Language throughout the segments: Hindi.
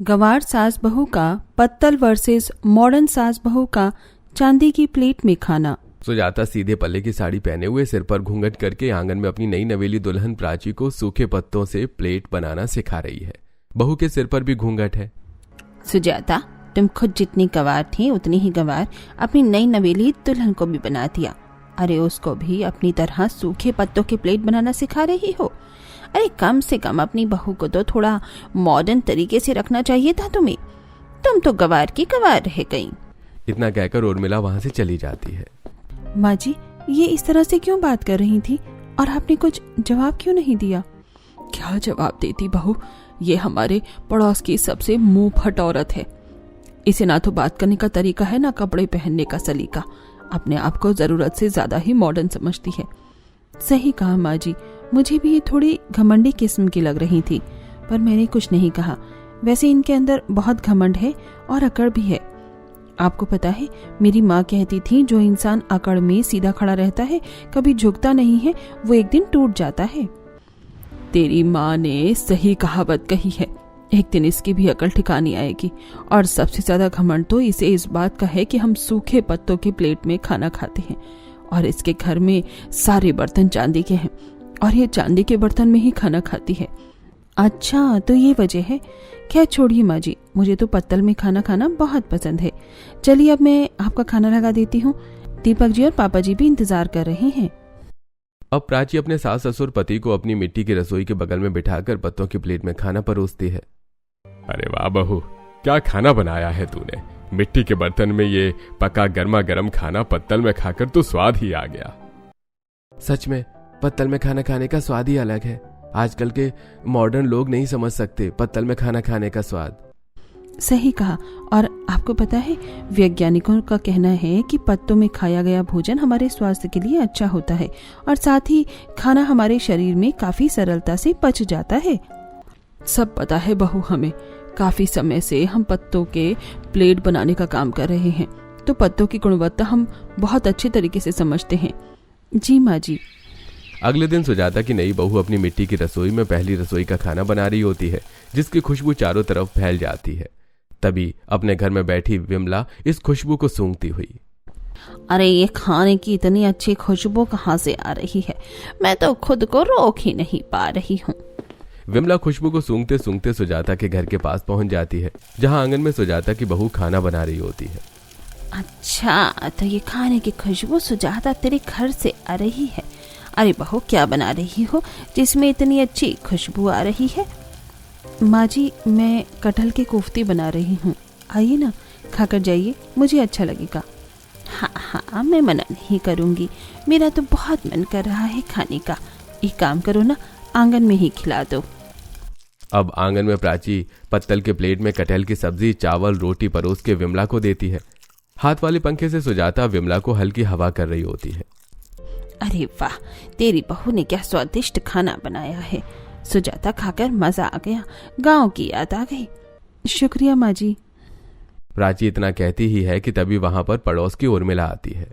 गंवार सास बहू का पत्तल वर्सेस मॉडर्न सास बहू का चांदी की प्लेट में खाना। सुजाता सीधे पल्ले की साड़ी पहने हुए सिर पर घूंघट करके आंगन में अपनी नई नवेली दुल्हन प्राची को सूखे पत्तों से प्लेट बनाना सिखा रही है। बहू के सिर पर भी घूंघट है। सुजाता, तुम खुद जितनी गंवार थी उतनी ही गंवार अपनी नई नवेली दुल्हन को भी बना दिया। अरे उसको भी अपनी तरह सूखे पत्तों की प्लेट बनाना सिखा रही हो। अरे कम से कम अपनी बहू को तो थोड़ा मॉडर्न तरीके से रखना चाहिए था तुम्हें। तुम तो गंवार की गंवार रह गई। इतना कहकर उर्मिला वहां से चली जाती है। माँ जी, ये इस तरह से क्यों बात कर रही थी और आपने कुछ जवाब क्यों नहीं दिया? क्या जवाब देती बहू, ये हमारे पड़ोस की सबसे मुंह फट औरत है। इसे ना तो बात करने का तरीका है ना कपड़े पहनने का सलीका। अपने आप को जरूरत से ज्यादा ही मॉडर्न समझती है। सही कहा माँ जी, मुझे भी ये थोड़ी घमंडी किस्म की लग रही थी, पर मैंने कुछ नहीं कहा। वैसे इनके अंदर बहुत घमंड है और अकड़ भी है। आपको पता है, मेरी माँ कहती थी जो इंसान अकड़ में सीधा खड़ा रहता है, कभी झुकता नहीं है, वो एक दिन टूट जाता है। तेरी माँ ने सही कहावत कही है। एक दिन इसकी भी अकल ठिकानी आएगी। और सबसे ज्यादा घमंड तो इसे इस बात का है कि हम सूखे पत्तों की प्लेट में खाना खाते हैं और इसके घर में सारे बर्तन चांदी के हैं और ये चांदी के बर्तन में ही खाना खाती है। अच्छा, तो ये वजह है। खैर छोड़िए माँ जी, मुझे तो पत्तल में खाना खाना बहुत पसंद है। चलिए अब मैं आपका खाना लगा देती हूँ। दीपक जी और पापा जी भी इंतजार कर रहे हैं। अब प्राची अपने सास ससुर पति को अपनी मिट्टी की रसोई के बगल में बिठाकर पत्तों की प्लेट में खाना परोसती है। अरे वाह बहू, क्या खाना बनाया है तूने। मिट्टी के बर्तन में ये पका गर्मा गर्म खाना पत्तल में खाकर तो स्वाद ही आ गया। सच में पत्तल में खाना खाने का स्वाद ही अलग है। आजकल के मॉडर्न लोग नहीं समझ सकते पत्तल में खाना खाने का स्वाद। सही कहा। और आपको पता है, वैज्ञानिकों का कहना है कि पत्तों में खाया गया भोजन हमारे स्वास्थ्य के लिए अच्छा होता है और साथ ही खाना हमारे शरीर में काफी सरलता से पच जाता है। सब पता है बहू, हमें काफी समय से हम पत्तों के प्लेट बनाने का काम कर रहे हैं, तो पत्तों की गुणवत्ता हम बहुत अच्छे तरीके से समझते हैं। जी माँ जी। अगले दिन सुजाता की नई बहू अपनी मिट्टी की रसोई में पहली रसोई का खाना बना रही होती है, जिसकी खुशबू चारों तरफ फैल जाती है। तभी अपने घर में बैठी विमला इस खुशबू को सूंघती हुई, अरे ये खाने की इतनी अच्छी खुशबू कहाँ से आ रही है? मैं तो खुद को रोक ही नहीं पा रही हूँ। विमला खुशबू को सूंघते सूंघते सुजाता के घर के पास पहुंच जाती है, जहां आंगन में सुजाता की बहू खाना बना रही होती है। अच्छा, तो ये खाने की खुशबू सुजाता तेरे घर से आ रही है। अरे बहू, क्या बना रही हो जिसमें इतनी अच्छी खुशबू आ रही है? माँ जी, मैं कटहल के कोफ्ते बना रही हूँ। आइए ना, खाकर जाइए, मुझे अच्छा लगेगा। हाँ हाँ, मैं मना नहीं करूँगी। मेरा तो बहुत मन कर रहा है खाने का। एक काम करो ना, आंगन में ही खिला दो। अब आंगन में प्राची पत्तल के प्लेट में कटहल की सब्जी, चावल, रोटी परोस के विमला को देती है। हाथ वाले पंखे से सुजाता विमला को हल्की हवा कर रही होती है। अरे वाह, तेरी बहू ने क्या स्वादिष्ट खाना बनाया है। सुजाता, खाकर मजा आ गया, गांव की याद आ गई। शुक्रिया माँ जी। प्राची इतना कहती ही है कि तभी वहां पर पड़ोस की उर्मिला आती है।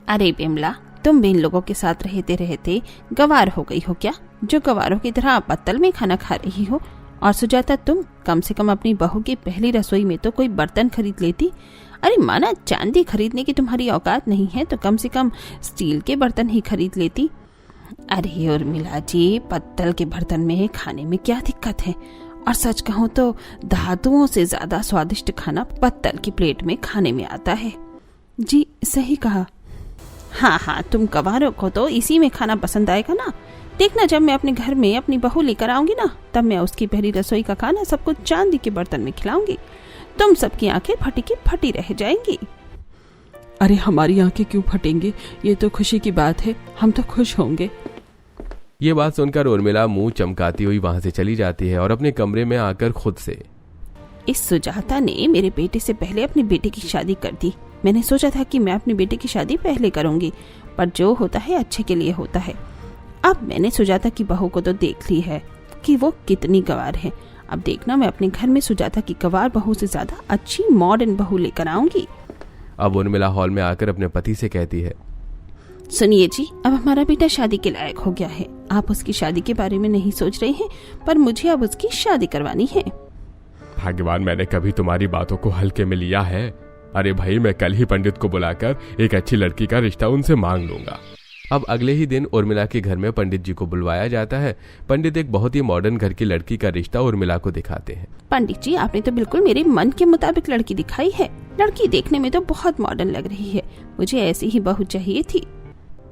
अरे विमला, तुम भी इन लोगों के साथ रहते रहते गंवार हो गई हो क्या, जो गंवारों की तरह पत्तल में खाना खा रही हो? और सुजाता, तुम कम से कम अपनी बहू की पहली रसोई में तो कोई बर्तन खरीद लेती। अरे माना चांदी खरीदने की तुम्हारी औकात नहीं है तो कम से कम स्टील के बर्तन ही खरीद लेती। अरे उर्मिला जी, पत्तल के बर्तन में खाने में क्या दिक्कत है? और सच कहूँ तो धातुओं से ज्यादा स्वादिष्ट खाना पत्तल की प्लेट में खाने में आता है। जी सही कहा। हाँ हाँ, तुम गंवारों को तो इसी में खाना पसंद आएगा ना। देखना, जब मैं अपने घर में अपनी बहू लेकर आऊंगी ना, तब मैं उसकी पहली रसोई का खाना सबको चांदी के बर्तन में खिलाऊंगी। तुम सबकी आंखें फटी की फटी रह जाएंगी। अरे हमारी आंखें क्यों फटेंगे? ये तो खुशी की बात है, हम तो खुश होंगे। ये बात सुनकर उर्मिला मुंह चमकाती हुई वहां से चली जाती है और अपने कमरे में आकर खुद से, इस सुजाता ने मेरे बेटे से पहले अपनी बेटी की शादी कर दी। मैंने सोचा था कि मैं अपनी बेटी की शादी पहले करूंगी, पर जो होता है अच्छे के लिए होता है। अब मैंने सुजाता की बहू को तो देख ली है कि वो कितनी गंवार है। अब देखना, मैं अपने घर में सुजाता की गंवार बहू से ज्यादा अच्छी मॉडर्न बहू लेकर आऊंगी। अब उर्मिला हॉल में आकर अपने पति से कहती है, सुनिए जी, अब हमारा बेटा शादी के लायक हो गया है। आप उसकी शादी के बारे में नहीं सोच रहे हैं, पर मुझे अब उसकी शादी करवानी है। भाग्यवान मैंने कभी तुम्हारी बातों को हल्के में लिया है। अरे भाई, मैं कल ही पंडित को बुलाकर एक अच्छी लड़की का रिश्ता उनसे मांग लूंगा। अब अगले ही दिन उर्मिला के घर में पंडित जी को बुलवाया जाता है। पंडित एक बहुत ही मॉडर्न घर की लड़की का रिश्ता उर्मिला को दिखाते हैं। पंडित जी, आपने तो बिल्कुल मेरे मन के मुताबिक लड़की दिखाई है। लड़की देखने में तो बहुत मॉडर्न लग रही है। मुझे ऐसी ही बहू चाहिए थी।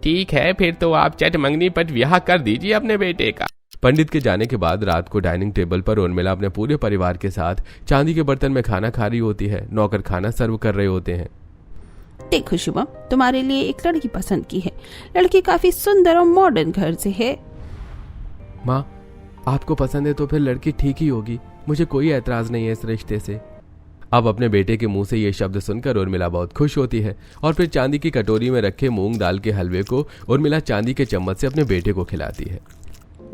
ठीक है, फिर तो आप चट मंगनी पर ब्याह कर दीजिए अपने बेटे का। पंडित के जाने के बाद रात को डाइनिंग टेबल पर उर्मिला अपने पूरे परिवार के साथ चांदी के बर्तन में खाना खा रही होती है। नौकर खाना सर्व कर रहे होते हैं। देखो शुभम, तुम्हारे लिए एक लड़की पसंद की है। लड़की काफी सुंदर और मॉडर्न घर से है। माँ, आपको पसंद है तो फिर लड़की ठीक ही होगी। मुझे कोई ऐतराज नहीं है इस रिश्ते से। अब अपने बेटे के मुंह से ये शब्द सुनकर उर्मिला बहुत खुश होती है और फिर चांदी की कटोरी में रखे मूंग दाल के हलवे को उर्मिला चांदी के चम्मच से अपने बेटे को खिलाती है।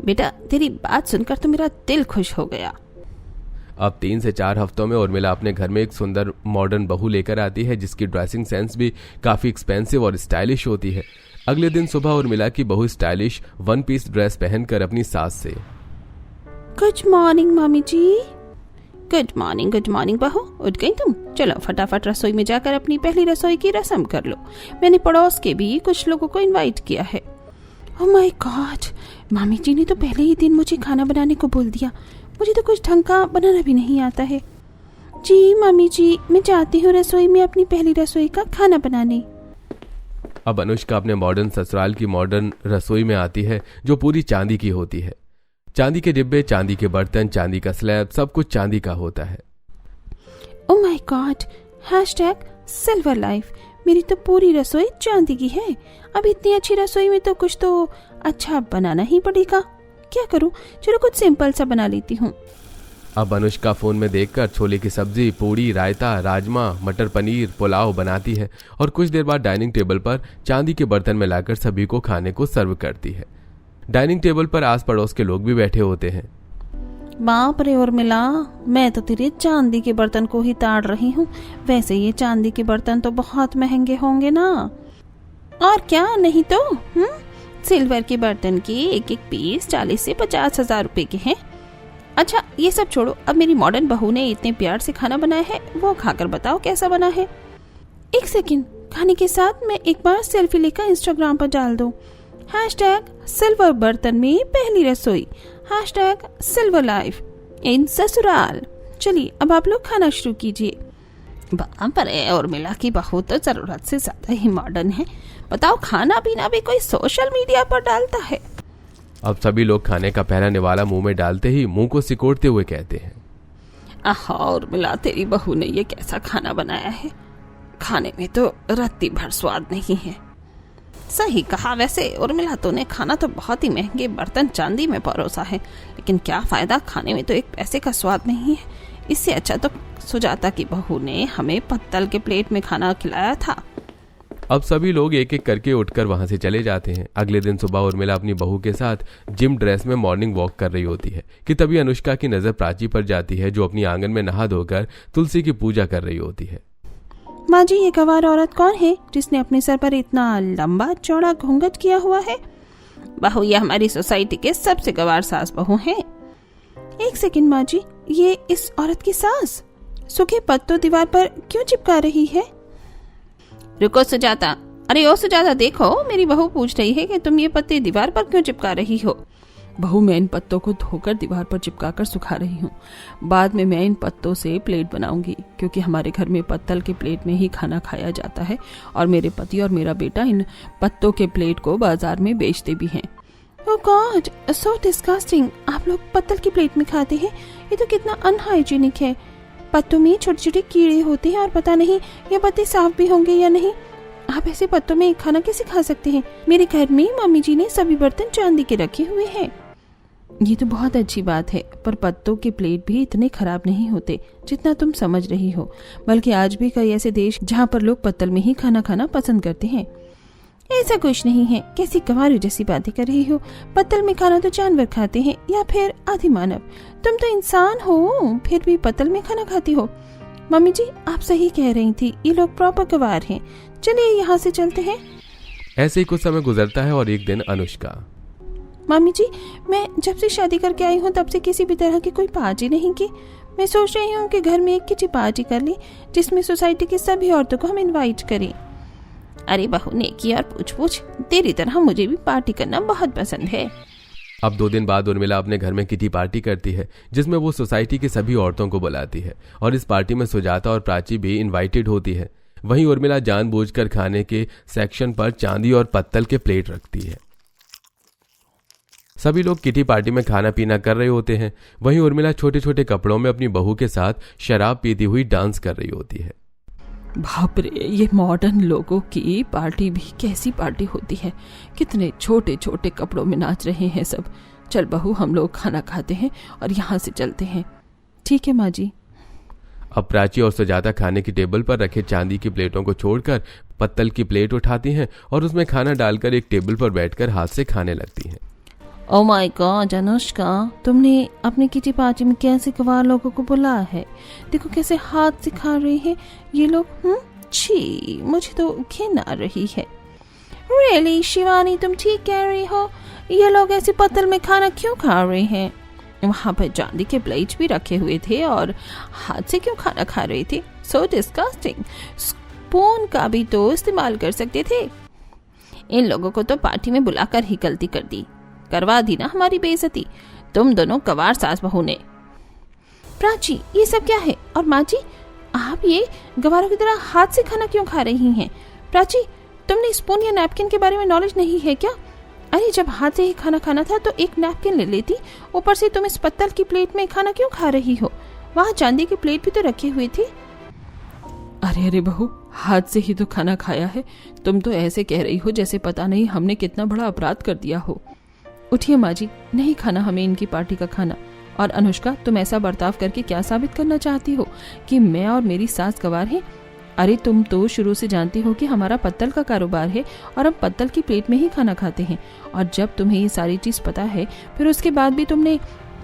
बेटा, तेरी बात सुनकर तो मेरा दिल खुश हो गया। अब 3 से 4 हफ्तों में उर्मिला अपने घर में एक सुंदर मॉडर्न बहू लेकर आती है, जिसकी ड्रेसिंग सेंस भी काफी एक्सपेंसिव और स्टाइलिश होती है। अगले दिन सुबह उर्मिला की बहू स्टाइलिश 1 पीस ड्रेस पहनकर अपनी सास से, गुड मॉर्निंग मामी जी। गुड मॉर्निंग बहू, उठ गई तुम? चलो फटाफट रसोई में जाकर अपनी पहली रसोई की रस्म कर लो। मैंने पड़ोस के भी कुछ लोगों को इनवाइट किया है। ओह माय गॉड, मामी जी ने तो पहले ही दिन मुझे खाना बनाने को बोल दिया। मुझे तो कुछ ढंग का बनाना भी नहीं आता है। जी मामी जी, मैं जाती हूँ रसोई में अपनी पहली रसोई का खाना बनाने। अब अनुष्का अपने मॉडर्न ससुराल की मॉडर्न रसोई में आती है, जो पूरी चांदी की होती है। चांदी के डिब्बे, चांदी के बर्तन, चांदी का स्लैब, सब कुछ चांदी का होता है। Oh my God, #silver life. मेरी तो पूरी रसोई चांदी की है। अब इतनी अच्छी रसोई में तो कुछ तो अच्छा बनाना ही पड़ेगा। क्या करूं? चलो कुछ सिंपल सा बना लेती हूँ। अब अनुष्का फोन में देखकर छोले की सब्जी, पूड़ी, रायता, राजमा, मटर पनीर, पुलाव बनाती है और कुछ देर बाद डाइनिंग टेबल पर चांदी के बर्तन में लाकर सभी को खाने को सर्व करती है। डाइनिंग टेबल पर आस पड़ोस के लोग भी बैठे होते हैं। बाप रे उर्मिला, मैं तो तेरे चांदी के बर्तन को ही ताड़ रही हूँ। वैसे ये चांदी के बर्तन तो बहुत महंगे होंगे ना? और क्या, नहीं तो सिल्वर के बर्तन के एक एक पीस 40 से 50 हजार रुपए के हैं। अच्छा ये सब छोड़ो, अब मेरी मॉडर्न बहू ने इतने प्यार से खाना बनाया है, वो खाकर बताओ कैसा बना है। एक सेकंड, खाने के साथ मैं एक बार सेल्फी लेकर इंस्टाग्राम पर डाल दूं। #सिल्वर बर्तन में पहली रसोई, #सिल्वर लाइफ इन ससुराल। चलिए अब आप लोग खाना शुरू कीजिए। बाप रे, उर्मिला की बहू तो जरूरत से ज्यादा ही मॉडर्न है। बताओ, खाना पीना भी कोई सोशल मीडिया पर डालता है। अब सभी लोग खाने का पहला निवाला मुंह में डालते ही मुंह को सिकोड़ते हुए कहते हैं, आहा उर्मिला, तेरी बहू ने ये कैसा खाना बनाया है। खाने में तो रत्ती भर स्वाद नहीं है। सही कहा वैसे उर्मिला, तूने खाना तो बहुत ही महंगे बर्तन चांदी में परोसा है, लेकिन क्या फायदा, खाने में तो एक पैसे का स्वाद नहीं है। इससे अच्छा तो सुजाता की बहू ने हमें पत्तल के प्लेट में खाना खिलाया था। अब सभी लोग एक एक करके उठकर वहां से चले जाते हैं। अगले दिन सुबह उर्मिला अपनी बहू के साथ जिम ड्रेस में मॉर्निंग वॉक कर रही होती है कि तभी अनुष्का की नजर प्राची पर जाती है, जो अपनी आंगन में नहा धोकर तुलसी की पूजा कर रही होती है। माँ जी, ये गंवार औरत कौन है जिसने अपने सर पर इतना लंबा चौड़ा घूंघट किया हुआ है? बहू, ये हमारी सोसाइटी के सबसे गंवार सास बहू हैं। एक सेकंड माँ जी, ये इस औरत की सास सूखे पत्तों दीवार पर क्यों चिपका रही है? रुको सुजाता, अरे ओ सुजाता, देखो मेरी बहू पूछ रही है कि तुम ये पत्ते दीवार पर क्यों चिपका रही हो। बहू, मैं इन पत्तों को धोकर दीवार पर चिपकाकर सुखा रही हूँ। बाद में मैं इन पत्तों से प्लेट बनाऊंगी, क्योंकि हमारे घर में पत्तल के प्लेट में ही खाना खाया जाता है और मेरे पति और मेरा बेटा इन पत्तों के प्लेट को बाजार में बेचते भी हैं। ओह गॉड, सो डिस्गस्टिंग। आप लोग पत्तल की प्लेट में खाते हैं? ये तो कितना अनहाइजीनिक है। पत्तों में छोटे छोटे कीड़े होते हैं और पता नहीं ये पत्ते साफ भी होंगे या नहीं। आप ऐसे पत्तों में खाना कैसे खा सकते हैं? मेरे घर में मम्मी जी ने सभी बर्तन चांदी के रखे हुए हैं। ये तो बहुत अच्छी बात है, पर पत्तों के प्लेट भी इतने खराब नहीं होते जितना तुम समझ रही हो। बल्कि आज भी कई ऐसे देश जहाँ पर लोग पत्तल में ही खाना खाना पसंद करते हैं। ऐसा कुछ नहीं है। कैसी गंवारू जैसी बातें कर रही हो। पत्तल में खाना तो जानवर खाते हैं या फिर आदि मानव। तुम तो इंसान हो, फिर भी पत्तल में खाना खाती हो। मम्मी जी, आप सही कह रही थी, ये लोग प्रॉपर गंवार हैं। चलिए यहाँ से चलते हैं। ऐसे ही कुछ समय गुजरता है और एक दिन अनुष्का, मम्मी जी, मैं जब से शादी करके आई हूँ तब से किसी भी तरह की कोई पार्टी नहीं की। मैं सोच रही हूँ कि घर में एक किटी पार्टी कर ली जिसमें सोसाइटी की सभी औरतों को हम इनवाइट करें। अरे बहू नेकी और पूछ तेरी तरह मुझे भी पार्टी करना बहुत पसंद है। अब 2 दिन बाद उर्मिला अपने घर में किटी पार्टी करती है जिसमें वो सोसाइटी की सभी औरतों को बुलाती है और इस पार्टी में सुजाता और प्राची भी इनवाइटेड होती है। वहीं उर्मिला जानबूझकर खाने के सेक्शन पर चांदी और पत्तल के प्लेट रखती है। सभी लोग किटी पार्टी में खाना पीना कर रहे होते हैं। वहीं उर्मिला छोटे छोटे कपड़ों में अपनी बहू के साथ शराब पीती हुई डांस कर रही होती है। बाप रे, ये मॉडर्न लोगों की पार्टी भी कैसी पार्टी होती है। कितने छोटे छोटे कपड़ों में नाच रहे हैं सब। चल बहू, हम लोग खाना खाते हैं और यहाँ से चलते हैं। ठीक है माँ जी। अब प्राची और सुजाता खाने की टेबल पर रखे चांदी की प्लेटों को छोड़कर पत्तल की प्लेट उठाती हैं और उसमें खाना डालकर एक टेबल पर बैठकर हाथ से खाने लगती हैं। ओह माय गॉड अनुष्का, तुमने अपने किटी पार्टी में कैसे गवार लोगों को बुलाया है। देखो कैसे हाथ से खा रहे हैं ये लोग। छी, मुझे तो घिन आ रही है। रियली शिवानी, तुम ठीक कह रही हो। ये लोग ऐसे पत्तल में खाना क्यों खा रहे हैं? वहां पर चांदी के प्लेट भी रखे हुए थे और हाथ से क्यों खाना खा रहे थे? So disgusting. स्पून का भी तो इस्तेमाल कर सकते थे। इन लोगों को तो पार्टी में बुलाकर ही गलती कर दी, करवा दी ना हमारी बेइज्जती तुम दोनों गवार सास बहू ने। प्राची, ये सब क्या है? और माँ जी, आप ये गवारों की तरह हाथ से खाना क्यों खा रही हैं? प्राची, तुमने स्पून या नैपकिन के बारे में नॉलेज नहीं है क्या? अरे जब हाथ से ही खाना खाना था तो एक नैपकिन ले लेती। ऊपर से तुम इस पत्तल की प्लेट में खाना क्यों खा रही हो? वहाँ चांदी की प्लेट भी तो रखे हुए थे। अरे बहू, हाथ से ही तो खाना खाया है। तुम तो ऐसे कह रही हो जैसे पता नहीं हमने कितना बड़ा अपराध कर दिया हो। उठिए माँ जी, नहीं खाना हमें इनकी पार्टी का खाना। और अनुष्का, तुम ऐसा बर्ताव करके क्या साबित करना चाहती हो कि मैं और मेरी सास गवार हैं? अरे तुम तो शुरू से जानती हो कि हमारा पत्तल का कारोबार है और हम पत्तल की प्लेट में ही खाना खाते हैं। और जब तुम्हें ये सारी चीज पता है फिर उसके बाद भी तुमने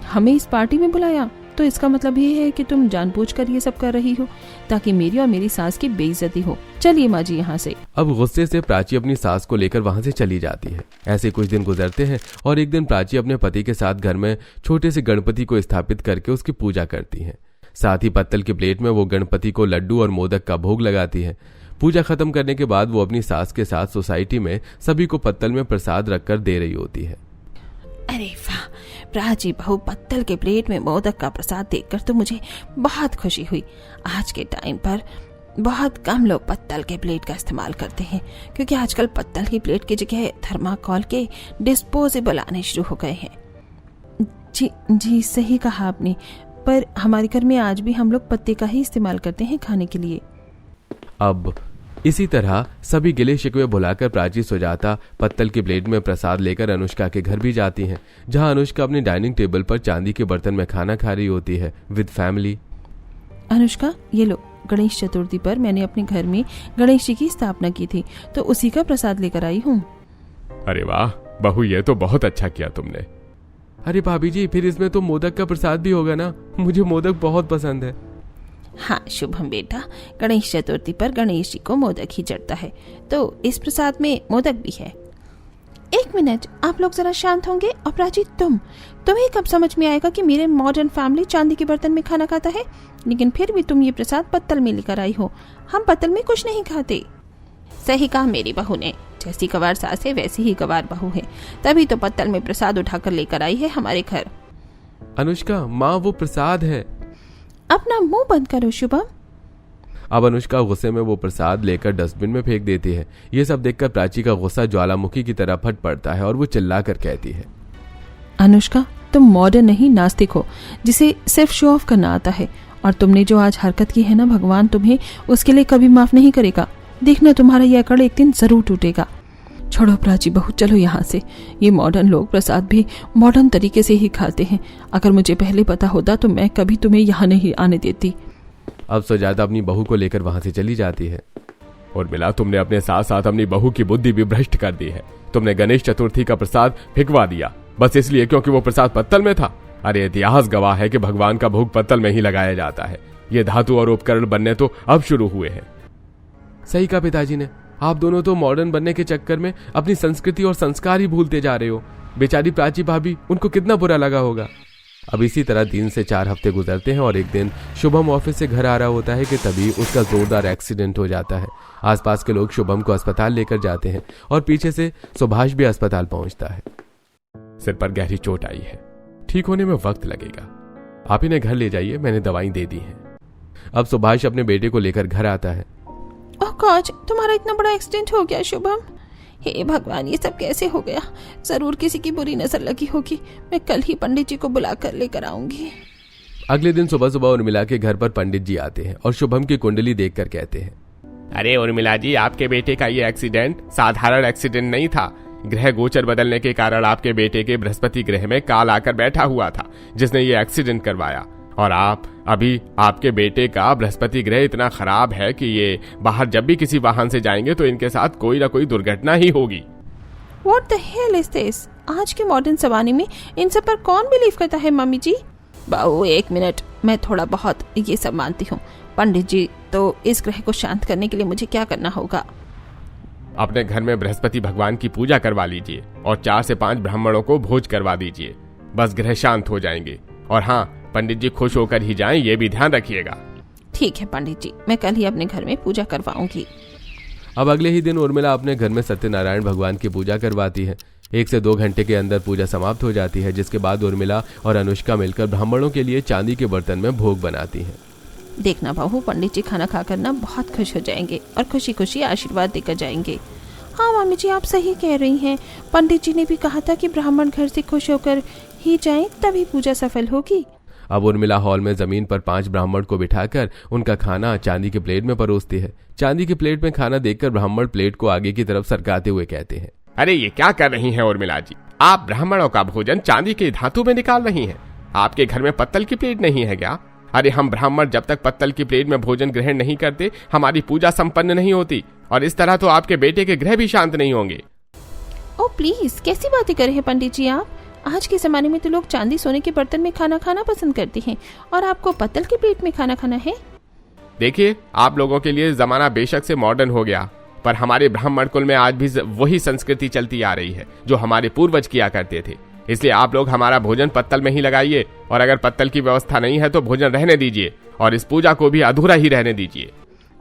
हमें इस पार्टी में बुलाया, तो इसका मतलब ये है कि तुम जानबूझकर ये सब कर रही हो ताकि मेरी और मेरी सास की बेइज्जती हो। चलिए माँ जी यहाँ से। अब गुस्से से प्राची अपनी सास को लेकर वहां से चली जाती है। ऐसे कुछ दिन गुजरते हैं और एक दिन प्राची अपने पति के साथ घर में छोटे से गणपति को स्थापित करके उसकी पूजा करती है। साथ ही पत्तल की प्लेट में वो गणपति को लड्डू और मोदक का भोग लगाती है। पूजा खत्म करने के बाद वो अपनी सास के साथ सोसाइटी में सभी को पत्तल में प्रसाद रखकर दे रही होती है। अरे वाह, प्राची बहू पत्तल के प्लेट में मोदक का प्रसाद देखकर तो मुझे बहुत खुशी हुई। आज के टाइम पर बहुत कम लोग पत्तल के प्लेट का इस्तेमाल करते हैं क्योंकि आजकल पत्तल की प्लेट की जगह थर्माकोल के डिस्पोजेबल आने शुरू हो गए हैं। जी सही कहा आपने, पर हमारे घर में आज भी हम लोग पत्ते का ही इस्तेमाल करते हैं खाने के लिए। अब इसी तरह सभी गिले शिकवे भुलाकर प्राची सुजाता पत्तल की प्लेट में प्रसाद लेकर अनुष्का के घर भी जाती हैं, जहां अनुष्का अपनी डाइनिंग टेबल पर चांदी के बर्तन में खाना खा रही होती है विद फैमिली। अनुष्का, ये लो, गणेश चतुर्थी पर मैंने अपने घर में गणेश जी की स्थापना की थी तो उसी का प्रसाद लेकर आई हूँ। अरे वाह बहू, ये तो बहुत अच्छा किया तुमने। अरे भाभी जी, फिर इसमें तो मोदक का प्रसाद भी होगा ना? मुझे मोदक बहुत पसंद है। हाँ शुभम बेटा, गणेश चतुर्थी पर गणेश जी को मोदक ही चढ़ता है तो इस प्रसाद में मोदक भी है। एक मिनट, आप लोग जरा शांत होंगे? और प्राची, तुम्हें कब समझ में आएगा कि मेरे मॉडर्न फैमिली चांदी के बर्तन में खाना खाता है, लेकिन फिर भी तुम ये प्रसाद पत्तल में लेकर आई हो। हम पत्तल में कुछ नहीं खाते। सही कहा मेरी बहू ने, जैसी गवार सास है वैसी ही गवार बहू है, तभी तो पत्तल में प्रसाद उठाकर लेकर आई है हमारे घर। अनुष्का, माँ वो प्रसाद है। अपना मुंह बंद करो शुभम। अब अनुष्का गुस्से में वो प्रसाद लेकर डस्टबिन में फेंक देती है। ये सब देखकर प्राची का गुस्सा ज्वालामुखी की तरह फट पड़ता है और वो चिल्लाकर कहती है, अनुष्का, तुम मॉडर्न नहीं नास्तिक हो जिसे सिर्फ शो ऑफ करना आता है। और तुमने जो आज हरकत की है ना, भगवान तुम्हें उसके लिए कभी माफ नहीं करेगा। देखना, तुम्हारा यह अकड़ एक दिन जरूर टूटेगा। छोड़ो प्राची बहू, चलो यहाँ से। ये मॉडर्न लोग प्रसाद भी मॉडर्न तरीके से ही खाते हैं। अगर मुझे पहले पता होता तो मैं कभी तुम्हें यहाँ नहीं आने देती। अब सुजाता अपनी बहू को लेकर वहां से चली जाती है। और मिला, तुमने अपने साथ साथ अपनी बहू की बुद्धि भी भ्रष्ट कर दी है। तुमने गणेश चतुर्थी का प्रसाद फिकवा दिया बस इसलिए क्योंकि वो प्रसाद पत्तल में था। अरे इतिहास गवाह है कि भगवान का भोग पत्तल में ही लगाया जाता है। ये धातु और उपकरण बनने तो अब शुरू हुए हैं। सही कहा पिताजी ने, आप दोनों तो मॉडर्न बनने के चक्कर में अपनी संस्कृति और संस्कार ही भूलते जा रहे हो। बेचारी प्राची भाभी, उनको कितना बुरा लगा होगा। अब इसी तरह 3 से 4 हफ्ते गुजरते हैं और एक दिन शुभम ऑफिस से घर आ रहा होता है कि तभी उसका जोरदार एक्सीडेंट हो जाता है। आसपास के लोग शुभम को अस्पताल लेकर जाते हैं और पीछे से सुभाष भी अस्पताल पहुंचता है। सिर पर गहरी चोट आई है, ठीक होने में वक्त लगेगा, आप इन्हें घर ले जाइए, मैंने दवाई दे दी है। अब सुभाष अपने बेटे को लेकर घर आता है। ओह गॉड, तुम्हारा इतना बड़ा एक्सीडेंट हो गया शुभम। हे भगवान, ये सब कैसे हो गया? जरूर किसी की बुरी नजर लगी होगी। मैं कल ही पंडित जी को बुलाकर लेकर आऊंगी। अगले दिन सुबह सुबह उर्मिला के घर पर पंडित जी आते हैं और शुभम की कुंडली देखकर कहते हैं, अरे उर्मिला जी, आपके बेटे का ये एक्सीडेंट साधारण एक्सीडेंट नहीं था। ग्रह गोचर बदलने के कारण आपके बेटे के बृहस्पति ग्रह में काल आकर बैठा हुआ था, जिसने ये एक्सीडेंट करवाया। और अभी आपके बेटे का बृहस्पति ग्रह इतना खराब है कि ये बाहर जब भी किसी वाहन से जाएंगे तो इनके साथ कोई ना कोई दुर्घटना ही होगी। What the hell is this? आज के मॉडर्न जमाने में इन सब पर कौन बिलीव करता है मम्मी जी? बाबू एक मिनट, मैं थोड़ा बहुत ये सब मानती हूँ। पंडित जी, तो इस ग्रह को शांत करने के लिए मुझे क्या करना होगा? अपने घर में बृहस्पति भगवान की पूजा करवा लीजिए और 4 से 5 ब्राह्मणों को भोज करवा दीजिए, बस ग्रह शांत हो जाएंगे। और हाँ, पंडित जी खुश होकर ही जाएं, ये भी ध्यान रखिएगा। ठीक है पंडित जी, मैं कल ही अपने घर में पूजा करवाऊंगी। अब अगले ही दिन उर्मिला अपने घर में सत्यनारायण भगवान की पूजा करवाती है। 1 से 2 घंटे के अंदर पूजा समाप्त हो जाती है, जिसके बाद उर्मिला और अनुष्का मिलकर ब्राह्मणों के लिए चांदी के बर्तन में भोग बनाती हैं। देखना बहू, पंडित जी खाना खाकर ना बहुत खुश हो जाएंगे और खुशी खुशी आशीर्वाद देकर जाएंगे। हाँ मम्मी जी, आप सही कह रही हैं। पंडित जी ने भी कहा था कि ब्राह्मण घर से खुश होकर ही जाएं, तभी पूजा सफल होगी। अब उर्मिला हॉल में जमीन पर 5 ब्राह्मण को बिठाकर उनका खाना चांदी के प्लेट में परोसती है। चांदी के प्लेट में खाना देखकर ब्राह्मण प्लेट को आगे की तरफ सरकाते हुए कहते हैं, अरे ये क्या कर रही हैं उर्मिला जी? आप ब्राह्मणों का भोजन चांदी के धातु में निकाल रही हैं। आपके घर में पत्तल की प्लेट नहीं है क्या? अरे हम ब्राह्मण जब तक पत्तल की प्लेट में भोजन ग्रहण नहीं करते, हमारी पूजा संपन्न नहीं होती, और इस तरह तो आपके बेटे के ग्रह भी शांत नहीं होंगे। ओ प्लीज, कैसी बातें कर रहे हैं पंडित जी आप? आज के जमाने में तो लोग चांदी सोने के बर्तन में खाना खाना पसंद करते हैं, और आपको पत्तल की प्लेट में खाना खाना है? देखिए, आप लोगों के लिए जमाना बेशक से मॉडर्न हो गया, पर हमारे ब्राह्मण कुल में आज भी वही संस्कृति चलती आ रही है जो हमारे पूर्वज किया करते थे। इसलिए आप लोग हमारा भोजन पत्तल में ही लगाइए, और अगर पत्तल की व्यवस्था नहीं है तो भोजन रहने दीजिए और इस पूजा को भी अधूरा ही रहने दीजिए।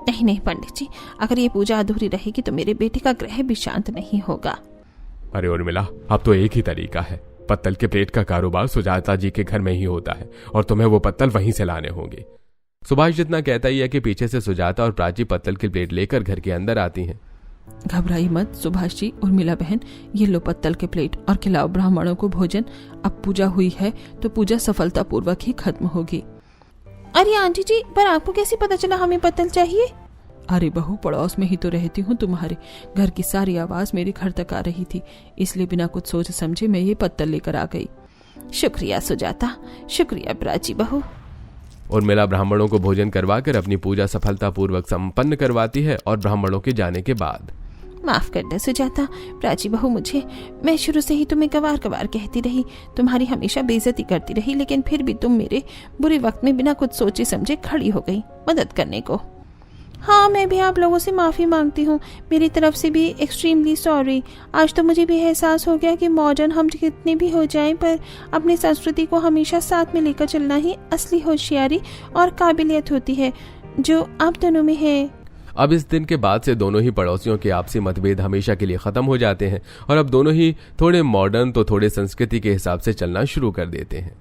नहीं नहीं पंडित जी, अगर ये पूजा अधूरी रहेगी तो मेरे बेटे का ग्रह भी शांत नहीं होगा। अरे उर्मिला, अब तो एक ही तरीका है। पत्तल के प्लेट का कारोबार सुजाता जी के घर में ही होता है और तुम्हें वो पत्तल वहीं से लाने होंगे। सुभाष जितना कहता ही है कि पीछे से सुजाता और प्राची पत्तल की प्लेट लेकर घर के अंदर आती हैं। घबराई मत सुभाष जी, उर्मिला बहन, ये लो पत्तल के प्लेट और खिलाओ ब्राह्मणों को भोजन। अब पूजा हुई है तो पूजा सफलता पूर्वक ही खत्म होगी। अरे आंटी जी, पर आपको कैसे पता चला हमें पत्तल चाहिए? अरे बहू, पड़ोस में ही तो रहती हूँ। तुम्हारे घर की सारी आवाज मेरे घर तक आ रही थी, इसलिए बिना कुछ सोच समझे मैं ये पत्तल लेकर आ गई। शुक्रिया सुजाता, शुक्रिया प्राची बहू। उर्मिला ब्राह्मणों को भोजन करवाकर अपनी पूजा सफलतापूर्वक संपन्न करवाती है और ब्राह्मणों के जाने के बाद, माफ कर दे सुजाता, प्राची बहू, मैं शुरू से ही तुम्हें गवार गवार कहती रही, तुम्हारी हमेशा बेइज्जती करती रही, लेकिन फिर भी तुम मेरे बुरे वक्त में बिना कुछ सोचे समझे खड़ी हो गई मदद करने को। हाँ, मैं भी आप लोगों से माफी मांगती हूँ, मेरी तरफ से भी एक्सट्रीमली सॉरी। आज तो मुझे भी एहसास हो गया कि मॉडर्न हम कितने भी हो जाएं, पर अपनी संस्कृति को हमेशा साथ में लेकर चलना ही असली होशियारी और काबिलियत होती है, जो आप दोनों में है। अब इस दिन के बाद से दोनों ही पड़ोसियों के आपसी मतभेद हमेशा के लिए खत्म हो जाते हैं और अब दोनों ही थोड़े मॉडर्न तो थोड़े संस्कृति के हिसाब से चलना शुरू कर देते हैं।